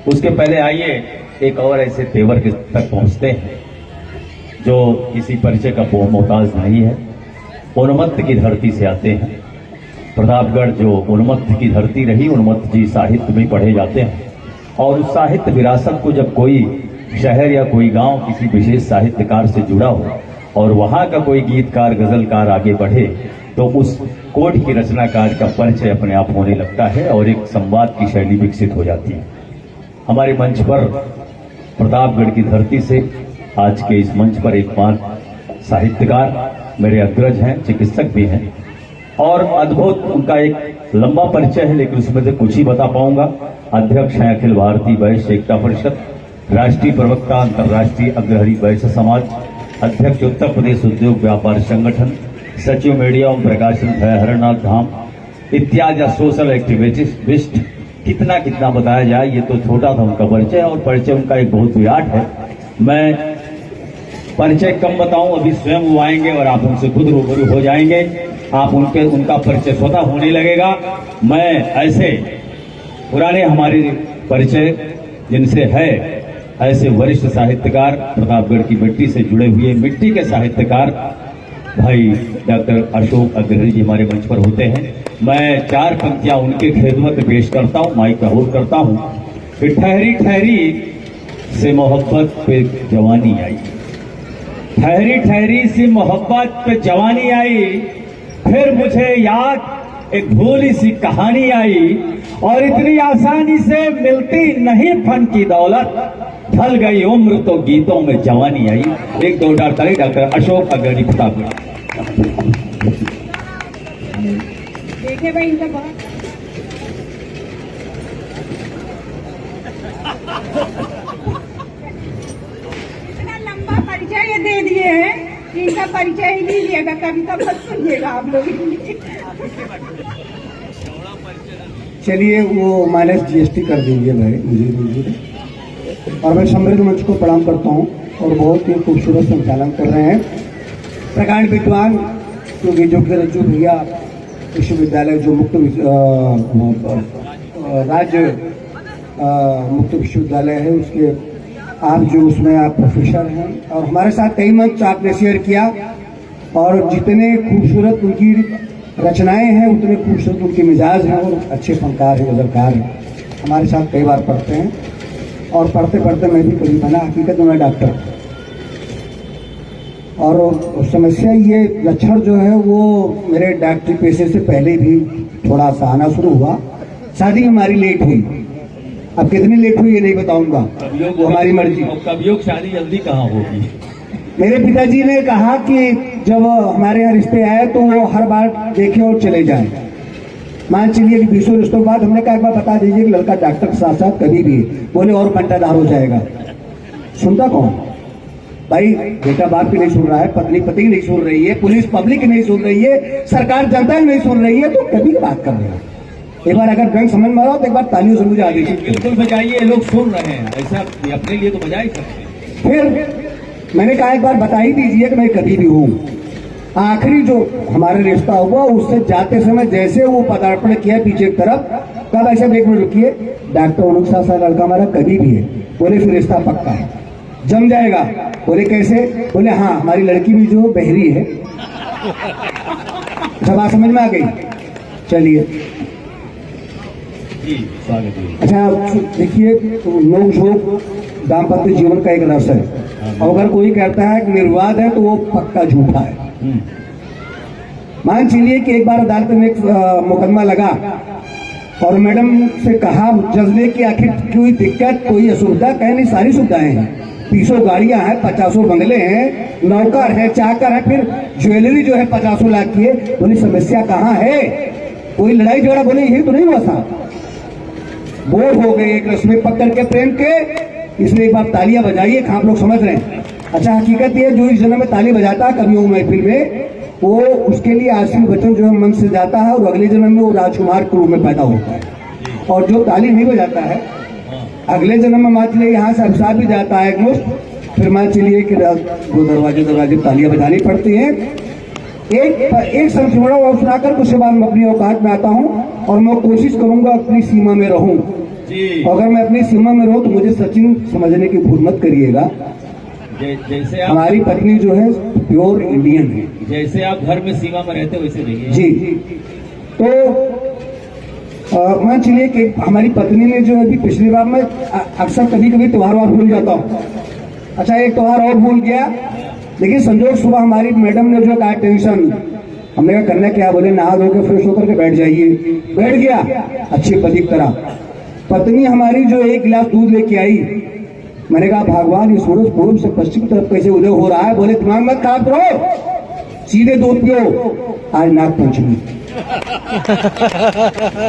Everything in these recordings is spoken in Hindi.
उसके पहले आइए एक और ऐसे तेवर के तक पहुंचते हैं जो किसी परिचय का मोहताज नहीं है। उन्मत्त की धरती से आते हैं। प्रतापगढ़ जो उन्मत्त की धरती रही, उन्मत्त जी साहित्य में पढ़े जाते हैं और उस साहित्य विरासत को जब कोई शहर या कोई गांव किसी विशेष साहित्यकार से जुड़ा हो और वहां का कोई गीतकार गजलकार आगे बढ़े तो उस कोट की रचनाकार का परिचय अपने आप होने लगता है और एक संवाद की शैली विकसित हो जाती है। हमारे मंच पर प्रतापगढ़ की धरती से आज के इस मंच पर एक महान साहित्यकार मेरे अग्रज हैं, चिकित्सक भी हैं और अद्भुत उनका एक लंबा परिचय है, लेकिन उसमें से कुछ ही बता पाऊंगा। अध्यक्ष हैं अखिल भारतीय वैश्य एकता परिषद, राष्ट्रीय प्रवक्ता अंतर्राष्ट्रीय अग्रहरी वैश्य समाज, अध्यक्ष उत्तर प्रदेश उद्योग व्यापार संगठन, सचिव मीडिया ओम प्रकाशन हरनाथ धाम इत्यादि सोशल एक्टिविस्ट। कितना कितना बताया जाए, ये तो छोटा था उनका परिचय और परिचय उनका एक बहुत विराट है। मैं परिचय कम बताऊं, अभी स्वयं वो आएंगे और आप उनसे खुद रूबरू हो जाएंगे, आप उनका परिचय स्वतः होने लगेगा। मैं ऐसे पुराने हमारे परिचय जिनसे है, ऐसे वरिष्ठ साहित्यकार प्रतापगढ़ की मिट्टी से जुड़े हुए मिट्टी के साहित्यकार भाई डॉक्टर अशोक अग्रहरी जी हमारे मंच पर होते हैं। मैं 4 पंक्तियां उनके खिदमत में पेश करता हूं, माइक का होल्ड करता हूं कि ठहरी ठहरी से मोहब्बत पे जवानी आई, ठहरी ठहरी सी मोहब्बत पे जवानी आई, फिर मुझे याद एक भोली सी कहानी आई और इतनी आसानी से मिलती नहीं फन की दौलत, ढल गई उम्र तो गीतों में जवानी आई। एक दो डॉक्टर अशोक अग्रहरी प्रतापगढ़। देखे भाई इनका बहुत इतना लंबा परिचय ये दे दिए हैं कि इनका परिचय ही नहीं लिएगा, कविता मत सुनिएगा आप लोग। चलिए वो माइनस जीएसटी कर दीजिए भाई मुझे। और मैं समृद्ध मंच को प्रणाम करता हूँ और बहुत ही खूबसूरत संचालन कर रहे हैं प्रकांड विद्वान क्योंकि जो रज्जू भैया विश्वविद्यालय जो मुक्त राज्य मुक्त विश्वविद्यालय है उसके आप जो उसमें आप प्रोफेसर हैं और हमारे साथ कई मंच आपने शेयर किया और जितने खूबसूरत उनकी रचनाएं हैं उतने खूबसूरत उनके मिजाज हैं और अच्छे फनकार हैं, गजलकार हैं। हमारे साथ कई बार पढ़ते हैं और पढ़ते पढ़ते मैं भी कभी बना, हकीकत में मैं डॉक्टर और समस्या ये लक्षण जो है वो मेरे डॉक्टरी पेशे से पहले भी थोड़ा सा आना शुरू हुआ। शादी हमारी लेट हुई, अब कितनी लेट हुई ये नहीं बताऊंगा, हमारी मर्जी। कब योग शादी जल्दी कहाँ होगी? मेरे पिताजी ने कहा कि जब हमारे यहाँ रिश्ते आए तो वो हर बार देखे और चले जाएं। मान चलिए कि 20 रिश्तों के बाद हमने कहा एक बार बता दीजिए कि लड़का डॉक्टर के साथ साथ कभी भी, बोले और घंटादार हो जाएगा। सुनता कौन भाई? बेटा बाप की नहीं सुन रहा है, पत्नी पति की नहीं सुन रही है, पुलिस पब्लिक की नहीं सुन रही है, सरकार जनता की नहीं सुन रही है, तो कभी बात कर रहे हैं। एक बार अगर बैंक समझ में आ रहा हो तो एक बार तालियों से मुझे आगे बिल्कुल बजाइए, लोग सुन रहे हैं, ऐसा अपने लिए तो बजा ही सकते। फिर मैंने कहा एक बार बता ही दीजिए कि मैं कभी भी हूँ। आखिरी जो हमारा रिश्ता हुआ उससे जाते समय जैसे वो पदार्पण किया पीछे की तरफ, कब ऐसे एक मिनट रुकिए, डॉक्टर 19 साल लड़का हमारा कभी भी है, बोले फिर रिश्ता पक्का है, जम जाएगा। बोले कैसे? बोले हाँ हमारी लड़की भी जो बहरी है। सब बात समझ में आ गई? चलिए अच्छा देखिए, नोक झोंक दाम्पत्य जीवन का एक रस है और अगर कोई कहता है कि निर्वाद है तो वो पक्का झूठा है। मान चलिए कि एक बार अदालत में एक मुकदमा लगा और मैडम से कहा जज ने कि आखिर कोई दिक्कत कोई असुविधा? कहे नहीं, सारी सुविधाएं हैं, 30 गाड़ियां हैं, 50 बंगले हैं, नौकर है, चाकर है, फिर ज्वेलरी जो है 50 लाख की है। बोली समस्या कहाँ है? कोई लड़ाई झगड़ा? बोले यही तो नहीं हुआ था। बोर हो गए एक रस में पकड़ के प्रेम के, इसलिए एक बार तालियां बजाइए, आप लोग समझ रहे हैं। अच्छा हकीकत ये जो इस जन्म में ताली बजाता है कभी वो महफिल में, वो उसके लिए आशीर्वाद वचन जो है मन से जाता है और अगले जन्म में वो राजकुमार के रूप में पैदा होता है। और जो ताली नहीं बजाता है अगले जन्म में मान चलिए यहाँ से अभिशाप भी जाता है एक मुश्त, फिर मान चलिए कि दो दरवाजे तालियां बजानी पड़ती हैं। एक संस्मरण और सुनाकर उसके बाद मैं अपनी औकात में आता हूँ और मैं कोशिश करूंगा अपनी सीमा में रहूं। जी। अगर मैं अपनी सीमा में रहूं तो मुझे सचिन समझने की भूल मत करिएगा। जैसे आप हमारी पत्नी जो है प्योर इंडियन है। जैसे आप घर में सीमा में रहते हो वैसे रहिए। जी। तो मान चलिए कि हमारी पत्नी ने जो है अभी पिछली बार मैं अक्सर कभी कभी त्योहार भूल जाता हूँ। अच्छा, एक त्योहार और भूल गया, लेकिन संजोग सुबह हमारी मैडम ने जो कहा टेंशन, हमने कहा करना क्या, बोले नहा धो के फ्रेश होकर के बैठ जाइए। बैठ गया अच्छी पति की तरह। पत्नी हमारी जो एक गिलास दूध लेके आई, मैंने कहा भगवान ये सूरज पूर्व से पश्चिम तरफ कैसे उदय हो रहा है। बोले दिमाग मत खराब करो, सीधे दूध पियो, आज नाग पंचमी।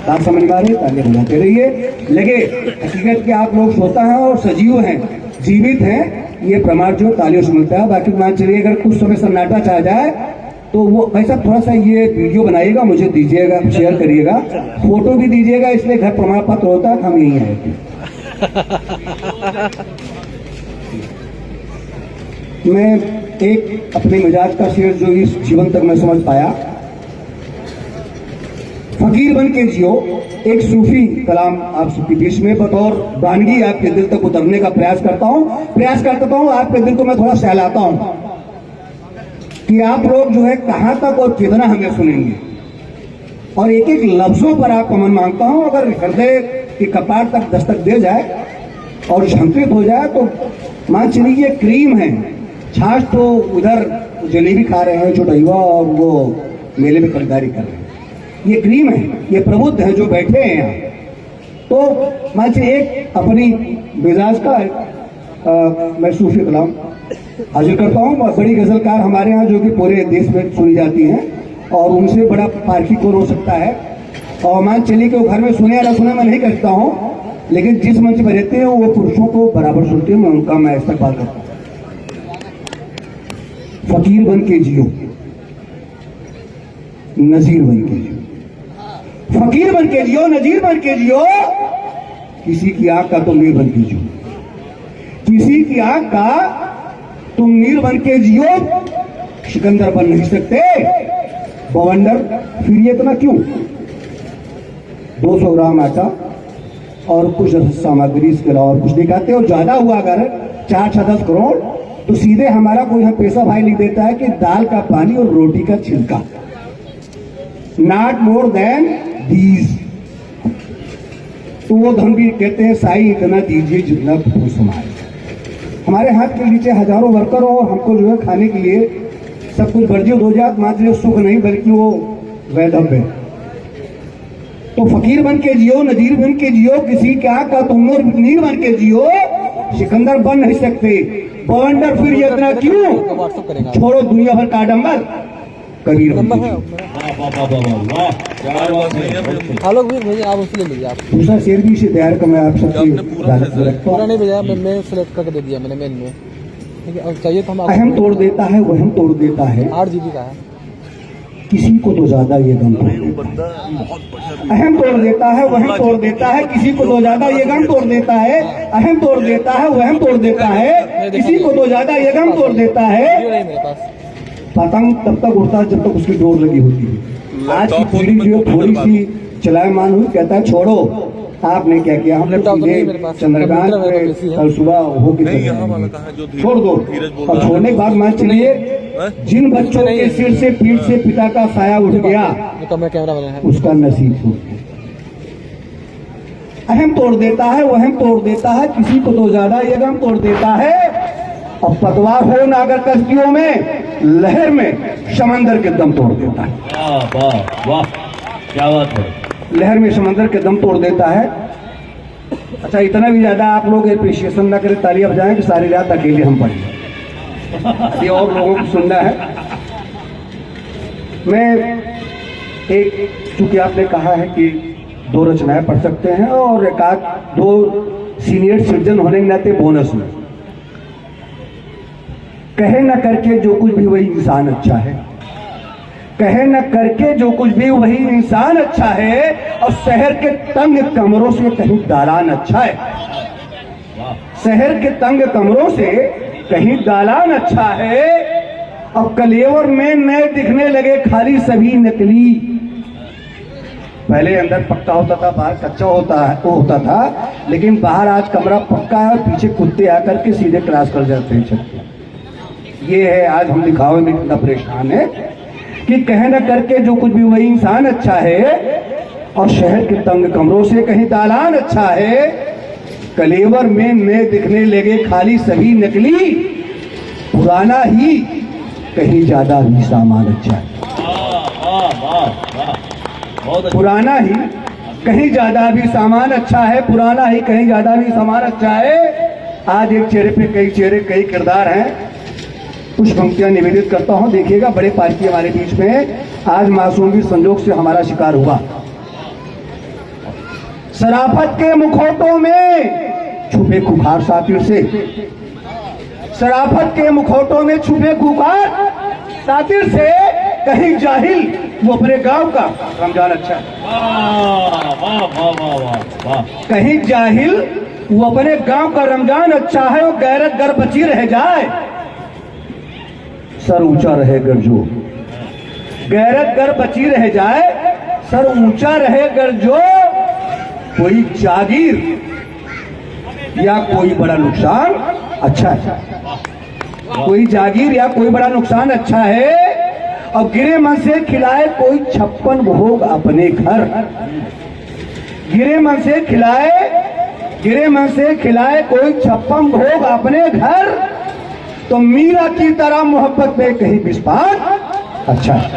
आप समझ पा रहे, ताली बजाते रहिए। लगे हकीकत के आप लोग श्रोता हैं और सजीव हैं, जीवित हैं, ये प्रमाण जो तालियों से मिलता है। बाकी मान चलिए अगर कुछ समय सन्नाटा चाह जाए तो वो भाई साहब थोड़ा सा ये वीडियो बनाइएगा, मुझे दीजिएगा, शेयर करिएगा, फोटो भी दीजिएगा, इसलिए घर प्रमाण पत्र होता है, हम यही आए थे। मैं एक अपने मिजाज का शेर जो इस जीवन तक मैं समझ पाया, फकीर बन के जियो, एक सूफी कलाम आप सबके बीच में बतौर वानगी आपके दिल तक उतरने का प्रयास करता हूं। आपके दिल को मैं थोड़ा सहलाता हूं कि आप लोग जो है कहां तक और कितना हमें सुनेंगे, और एक एक लफ्जों पर आपका मन मांगता हूं। अगर हृदय के कपाट तक दस्तक दे जाए और झंकृत हो जाए तो मान चलिए ये क्रीम है, छाछ तो उधर जलेबी खा रहे हैं छोटा और वो मेले में खरीदारी कर रहे हैं, ये क्रीम है, ये प्रबुद्ध है जो बैठे हैं यहाँ। तो मान चलिए एक अपनी मिजाज का मैं सूफी कलाम हाजिर करता हूँ। बड़ी गजलकार हमारे यहाँ जो कि पूरे देश में सुनी जाती हैं, और उनसे बड़ा पारखी कौन हो सकता है। और मान चलिए कि वो घर में सुने या ना सुने मैं नहीं कहता हूँ, लेकिन जिस मंच पर रहते हैं वो पुरुषों को बराबर सुनते हैं, मैं उनका मैं इस्तेमाल करता हूँ। फकीर बन के जियो, नजीर बन के जियो, फकीर बन के जियो, नजीर बन के जियो, किसी की आंख का तुम मीर बन के जियो, किसी की आंख का तुम मीर बन के जियो, सिकंदर बन नहीं सकते बवंडर। फिर ये इतना क्यों? 200 ग्राम आटा और कुछ सामग्री इसके अलावा और कुछ दिखाते हो। ज्यादा हुआ अगर 4-10 करोड़ तो सीधे हमारा कोई यहाँ पैसा भाई लिख देता है कि दाल का पानी और रोटी का छिलका, नॉट मोर देन दीज। तो वो धन भी कहते हैं साईं इतना दीजिए जितना भूख समाए। हमारे हाथ के नीचे हजारों वर्कर हो, हमको जो है खाने के लिए सब कुछ वर्जित हो जाए, मात्र सुख नहीं बल्कि वो वैधव्य। तो फकीर बन के जियो, नजीर बन के जियो, किसी क्या का तुम नीर बन के जियो, सिकंदर बन नहीं सकते बवंडर। फिर ये इतना क्यों? छोड़ो दुनिया भर का आडंबर, कबीर आलोक भी भेजा, आप उससे ले लीजिए। आप दूसरा शेर भी इसे तैयार कर मैं आप सबसे पूरा नहीं भेजा, मैं सिलेक्ट करके दे दिया मैंने मेल में। ठीक है, अब चाहिए तो हम अहम तोड़ देता है, वहम तोड़ देता है, 8 GB का है। किसी को तो ज्यादा ये गम तोड़ देता है। अहम तोड़ देता है, वहम तोड़ देता है, किसी को तो ज्यादा ये गम तोड़ देता है। अहम तोड़ देता है, वहम तोड़ देता है, किसी को तो ज्यादा ये गम तोड़ देता है। मेरे पास पतंग तब तक उड़ता है जब तक उसकी डोर लगी होती है। आज की पीढ़ी जो थोड़ी सी चलायमान हुई, कहता है छोड़ो, आपने क्या किया, हम लोग चंद्रकांत कल सुबह हो के छोड़ दो। और छोड़ने के बाद मान चलिए जिन बच्चों के सिर से पीठ से पिता का साया उठ गया उसका नसीब टूट गया। अहम तोड़ देता है, वहम तोड़ देता है, किसी को तो ज्यादा ये गम तोड़ देता है। और पतवार हो नागर कश्तियों में, लहर में समंदर के दम तोड़ देता है। वाह वाह वाह, क्या बात है। लहर में समंदर के दम तोड़ देता है। अच्छा, इतना भी ज्यादा आप लोग एप्रिशिएशन ना करें, तालियां बजाएं कि सारी रात अकेले हम पढ़ें, ये और लोगों को सुनना है। मैं एक, चूंकि आपने कहा है कि 2 रचनाएं पढ़ सकते हैं और एक आध 2 सीनियर सिटीजन होने के नाते बोनस में, कहे न करके जो कुछ भी वही इंसान अच्छा है, कहे न करके जो कुछ भी वही इंसान अच्छा है, और शहर के तंग कमरों से कहीं दालान अच्छा है। शहर के तंग कमरों से कहीं दालान अच्छा है। अब कलेवर में नए दिखने लगे खाली सभी नकली, पहले अंदर पक्का होता था, बाहर कच्चा होता था, लेकिन बाहर आज कमरा पक्का है, पीछे कुत्ते आकर के सीधे क्रॉस कर जाते हैं छत पे। ये है आज हम दिखावे में कितना परेशान है कि कह न करके जो कुछ भी वही इंसान अच्छा है, और शहर के तंग कमरों से कहीं दालान अच्छा है। कलेवर में नए दिखने लगे खाली सभी नकली, पुराना ही कहीं ज्यादा भी सामान अच्छा है। पुराना ही कहीं ज्यादा भी सामान अच्छा है, पुराना ही कहीं ज्यादा भी सामान अच्छा है। आज एक चेहरे पे कई चेहरे, कई किरदार हैं। कुछ पंक्तियां निवेदित करता हूं, देखिएगा। बड़े पार्टी हमारे बीच में आज मासूम भी संजोग से हमारा शिकार हुआ। शराफत के मुखौटों में छुपे खुखार सातिर से, शराफत के मुखौटों में छुपे खुखार सातिर से, कहीं जाहिल वो अपने गांव का रमजान अच्छा है। कहीं जाहिल वो अपने गांव का रमजान अच्छा है, और गैरत गर बची रह जाए, सर ऊंचा रहे गर जो, गैरत गर बची रह जाए, सर ऊंचा रहे गर जो, कोई जागीर या कोई बड़ा नुकसान अच्छा है। कोई जागीर या कोई बड़ा नुकसान अच्छा है। और गिरे मन से खिलाए कोई 56 भोग अपने घर, गिरे मन से खिलाए, गिरे मन से खिलाए कोई 56 भोग अपने घर, तो मीरा की तरह मोहब्बत में कहीं विस्फाट अच्छा है।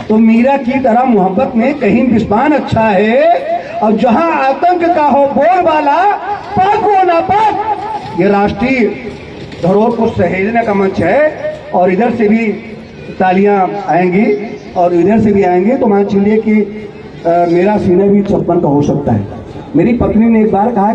तो मीरा की तरह मोहब्बत में कहीं विस्फान अच्छा है। और जहां आतंक का हो बोलबाला, पाक हो ना पाक, ये राष्ट्रीय धरोहर को सहेजने का मंच है। और इधर से भी तालियां आएंगी और इधर से भी आएंगे, तो मान चलिए कि मेरा सीना भी 56 का हो सकता है। मेरी पत्नी ने एक बार कहा